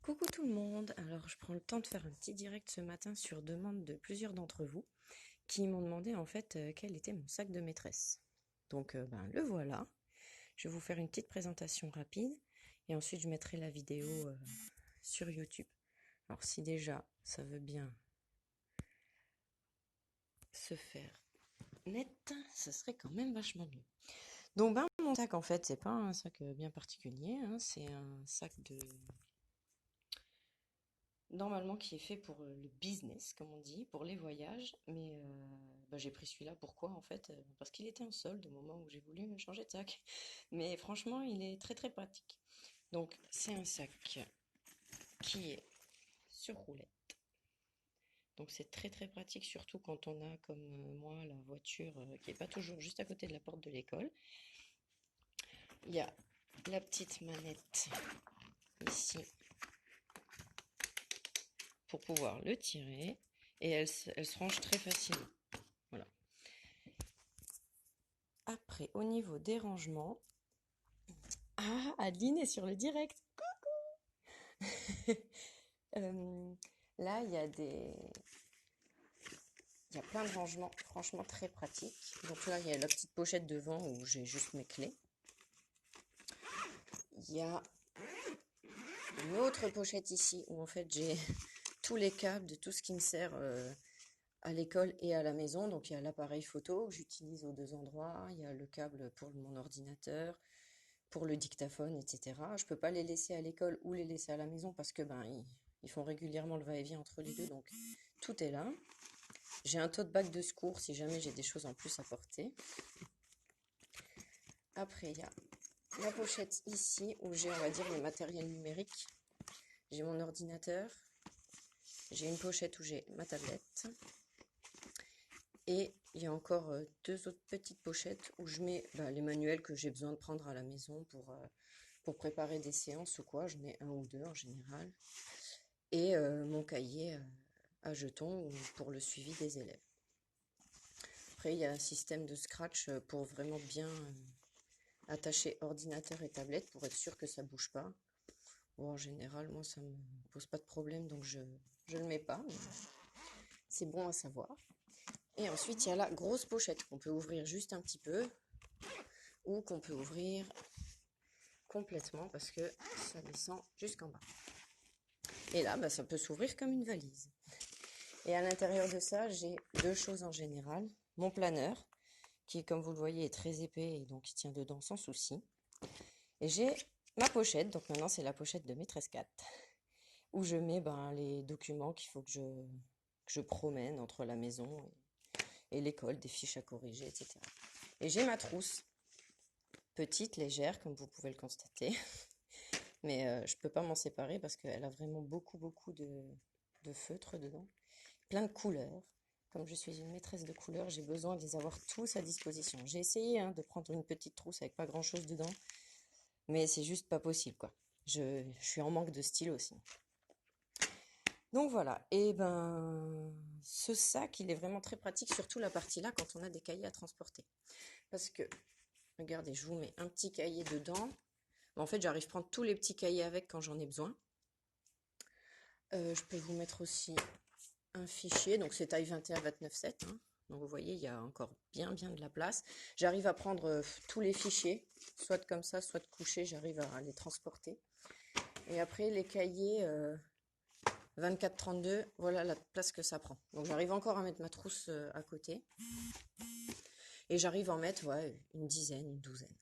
Coucou tout le monde, alors je prends le temps de faire un petit direct ce matin sur demande de plusieurs d'entre vous qui m'ont demandé en fait quel était mon sac de maîtresse. Donc le voilà, je vais vous faire une petite présentation rapide et ensuite je mettrai la vidéo sur YouTube. Alors si déjà ça veut bien se faire net, ça serait quand même vachement mieux. Donc mon sac en fait c'est pas un sac bien particulier, hein, c'est un sac de... Normalement qui est fait pour le business, comme on dit, pour les voyages, mais j'ai pris celui-là. Pourquoi en fait? Parce qu'il était en solde au moment où j'ai voulu changer de sac. Mais franchement, il est très très pratique. Donc c'est un sac qui est sur roulette. Donc c'est très très pratique, surtout quand on a comme moi la voiture qui n'est pas toujours juste à côté de la porte de l'école. Il y a la petite manette ici pour pouvoir le tirer et elle se range très facilement. Voilà. Après, au niveau des rangements, Adeline est sur le direct. Coucou. Là, il y a plein de rangements, franchement très pratiques. Donc là, il y a la petite pochette devant où j'ai juste mes clés. Il y a une autre pochette ici où en fait j'ai tous les câbles de tout ce qui me sert à l'école et à la maison. Donc il y a l'appareil photo que j'utilise aux deux endroits, il y a le câble pour mon ordinateur, pour le dictaphone, etc. Je peux pas les laisser à l'école ou les laisser à la maison parce que ils font régulièrement le va-et-vient entre les deux, donc tout est là. J'ai un tote bag de secours si jamais j'ai des choses en plus à porter. Après, il y a la pochette ici où j'ai, on va dire, le matériel numérique. J'ai mon ordinateur, j'ai une pochette où j'ai ma tablette. Et il y a encore deux autres petites pochettes où je mets les manuels que j'ai besoin de prendre à la maison pour préparer des séances ou quoi. J'en ai un ou deux en général. Et mon cahier à jetons pour le suivi des élèves. Après, il y a un système de scratch pour vraiment bien attacher ordinateur et tablette pour être sûr que ça bouge pas. Bon, en général, moi, ça me pose pas de problème, donc je le mets pas. C'est bon à savoir. Et ensuite, il y a la grosse pochette qu'on peut ouvrir juste un petit peu ou qu'on peut ouvrir complètement parce que ça descend jusqu'en bas. Et là, ça peut s'ouvrir comme une valise. Et à l'intérieur de ça, j'ai deux choses en général. Mon planeur, qui, comme vous le voyez, est très épais et donc il tient dedans sans souci. Et j'ai ma pochette, donc maintenant c'est la pochette de Maîtresse 4, où je mets les documents qu'il faut que je promène entre la maison et l'école, des fiches à corriger, etc. Et j'ai ma trousse, petite, légère, comme vous pouvez le constater. Mais je ne peux pas m'en séparer parce qu'elle a vraiment beaucoup de feutres dedans. Plein de couleurs. Comme je suis une maîtresse de couleurs, j'ai besoin de les avoir tous à disposition. J'ai essayé de prendre une petite trousse avec pas grand-chose dedans, mais c'est juste pas possible, quoi. Je suis en manque de style aussi. Donc voilà, et ce sac, il est vraiment très pratique, surtout la partie là, quand on a des cahiers à transporter. Parce que, regardez, je vous mets un petit cahier dedans. En fait, j'arrive à prendre tous les petits cahiers avec quand j'en ai besoin. Je peux vous mettre aussi un fichier, donc c'est taille 21-29-7. Donc vous voyez, il y a encore bien de la place. J'arrive à prendre tous les fichiers, soit comme ça, soit couchés, j'arrive à les transporter. Et après, les cahiers 24-32, voilà la place que ça prend. Donc j'arrive encore à mettre ma trousse à côté. Et j'arrive à en mettre une dizaine, une douzaine.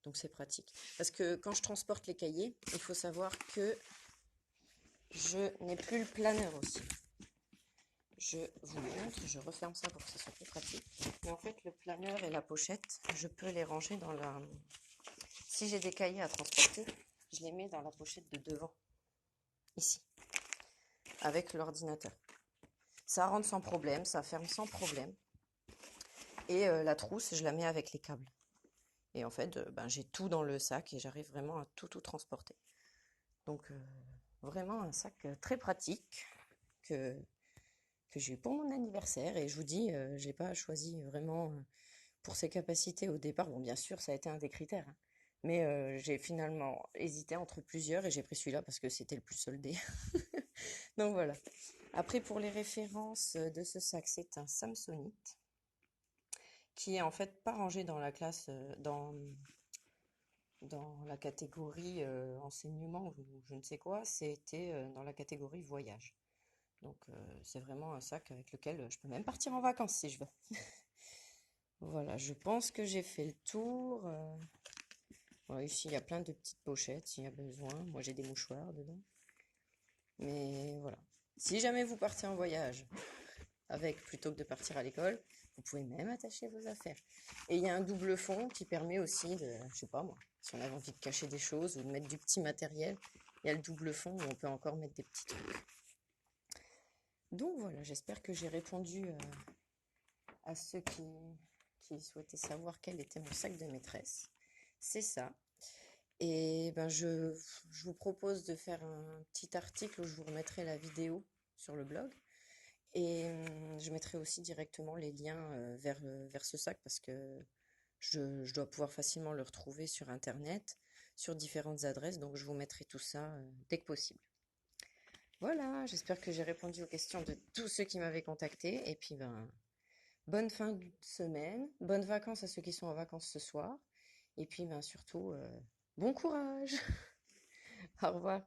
Donc c'est pratique. Parce que quand je transporte les cahiers, il faut savoir que je n'ai plus le planeur aussi. Je vous montre, je referme ça pour que ce soit plus pratique. Mais en fait, le planeur et la pochette, je peux les ranger dans la... Si j'ai des cahiers à transporter, je les mets dans la pochette de devant, ici, avec l'ordinateur. Ça rentre sans problème, ça ferme sans problème. Et la trousse, je la mets avec les câbles. Et en fait, j'ai tout dans le sac et j'arrive vraiment à tout transporter. Donc, vraiment un sac très pratique que j'ai eu pour mon anniversaire. Et je vous dis, je ne l'ai pas choisi vraiment pour ses capacités au départ. Bon, bien sûr, ça a été un des critères. Mais j'ai finalement hésité entre plusieurs et j'ai pris celui-là parce que c'était le plus soldé. Donc voilà. Après, pour les références de ce sac, c'est un Samsonite qui est en fait pas rangé dans la classe, dans la catégorie enseignement ou je ne sais quoi, c'était dans la catégorie voyage. Donc c'est vraiment un sac avec lequel je peux même partir en vacances si je veux. Voilà, je pense que j'ai fait le tour. Voilà, ici, il y a plein de petites pochettes s'il y a besoin. Moi, j'ai des mouchoirs dedans. Mais voilà. Si jamais vous partez en voyage avec plutôt que de partir à l'école, vous pouvez même attacher vos affaires. Et il y a un double fond qui permet aussi de, je sais pas moi, si on avait envie de cacher des choses ou de mettre du petit matériel, il y a le double fond où on peut encore mettre des petits trucs. Donc voilà, j'espère que j'ai répondu à ceux qui souhaitaient savoir quel était mon sac de maîtresse. C'est ça. Et ben je vous propose de faire un petit article où je vous remettrai la vidéo sur le blog. Et je mettrai aussi directement les liens vers ce sac parce que je dois pouvoir facilement le retrouver sur Internet, sur différentes adresses. Donc je vous mettrai tout ça dès que possible. Voilà, j'espère que j'ai répondu aux questions de tous ceux qui m'avaient contacté. Et puis ben, bonne fin de semaine, bonnes vacances à ceux qui sont en vacances ce soir. Et puis ben surtout, bon courage. Au revoir.